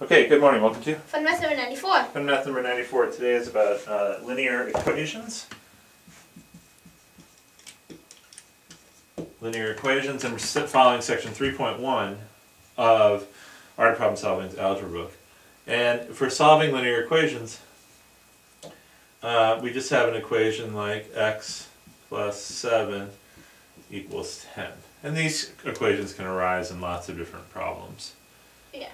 Okay, good morning. Welcome to FunMath94. FunMath number 94. Today is about linear equations. Linear equations, and we're following section 3.1 of Art of Problem Solving's Algebra book. And for solving linear equations, we just have an equation like x plus 7 equals 10. And these equations can arise in lots of different problems. Yeah.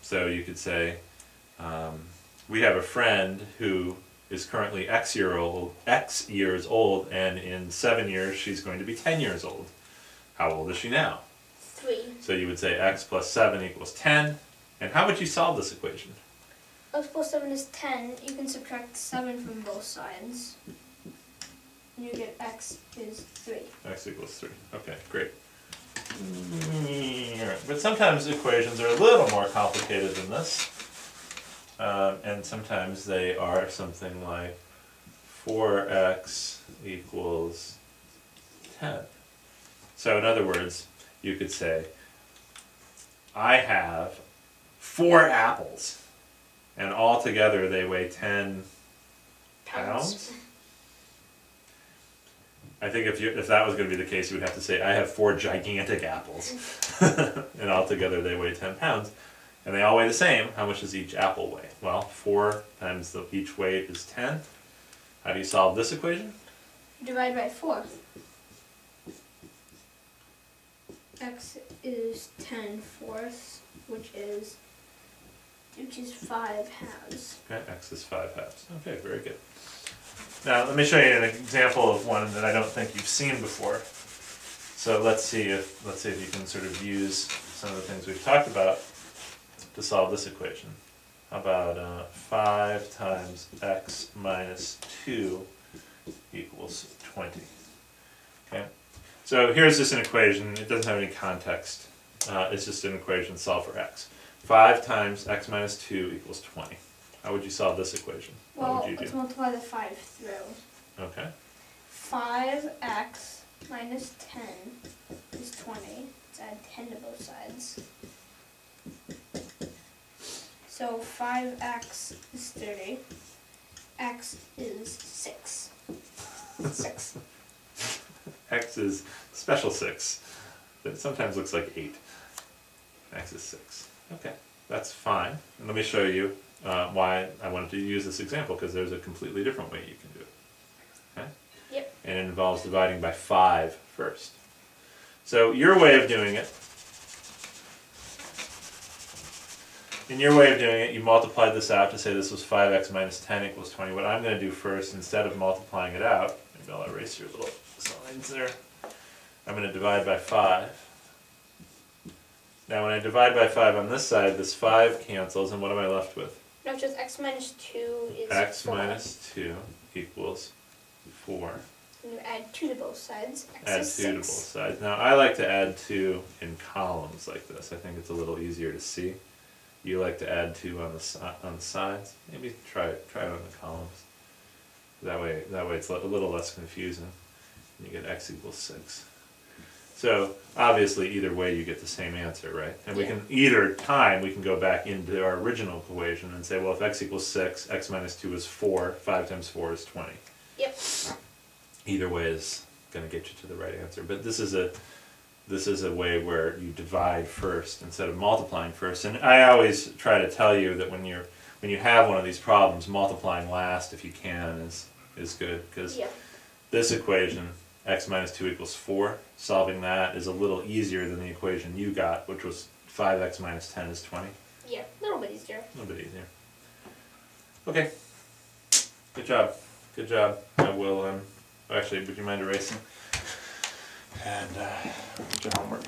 So you could say, we have a friend who is currently X years old, and in 7 years she's going to be 10 years old. How old is she now? 3. So you would say x plus 7 equals 10. And how would you solve this equation? X plus 7 is 10. You can subtract 7 from both sides. And you get x is 3. X equals 3. Okay, great. But sometimes equations are a little more complicated than this. And sometimes they are something like 4x equals 10. So in other words, you could say, I have 4 apples, and all together they weigh 10 pounds? I think if that was going to be the case, you would have to say, I have 4 gigantic apples, and all together they weigh 10 pounds. And they all weigh the same. How much does each apple weigh? Well, 4 times each weight is 10. How do you solve this equation? Divide by 4. X is 10 fourths, which is 5 halves. Okay, x is 5 halves. Okay, very good. Now let me show you an example of one that I don't think you've seen before. So let's see if you can sort of use some of the things we've talked about to solve this equation. How about 5 times x minus 2 equals 20? Okay. So here's just an equation. It doesn't have any context. It's just an equation solved for x. 5 times x minus 2 equals 20. How would you solve this equation? Well, what would you do? let's multiply the 5 through. Okay. 5x minus 10 is 20. Let's add 10 to both sides. So 5x is 30. X is 6. 6. X is special 6. It sometimes looks like 8. X is 6. Okay, that's fine. And let me show you why I wanted to use this example, because there's a completely different way you can do it. Okay? Yep. And it involves dividing by 5 first. So your way of doing it, you multiplied this out to say this was 5x minus 10 equals 20. What I'm going to do first, instead of multiplying it out, maybe I'll erase your little signs there. I'm going to divide by 5. Now when I divide by 5 on this side, this 5 cancels, and what am I left with? No, just x minus 2 is X 4. minus 2 equals 4. And you add 2 to both sides. X Add is 2 6. to both sides. Now I like to add 2 in columns like this. I think it's a little easier to see. You like to add 2 on the sides. Maybe try it on the columns. That way it's a little less confusing. You get x equals 6. So obviously either way you get the same answer, right? And we can, either time we can go back into our original equation and say, well, if x equals 6, x minus 2 is 4, 5 times 4 is 20. Yep. Either way is going to get you to the right answer. But this is a way where you divide first instead of multiplying first. And I always try to tell you that when you have one of these problems, multiplying last if you can is good, because this equation, x minus 2 equals 4, solving that is a little easier than the equation you got, which was 5x minus 10 is 20. Yeah, a little bit easier. A little bit easier. Okay. Good job. Good job. I will, actually, would you mind erasing? And, your homework.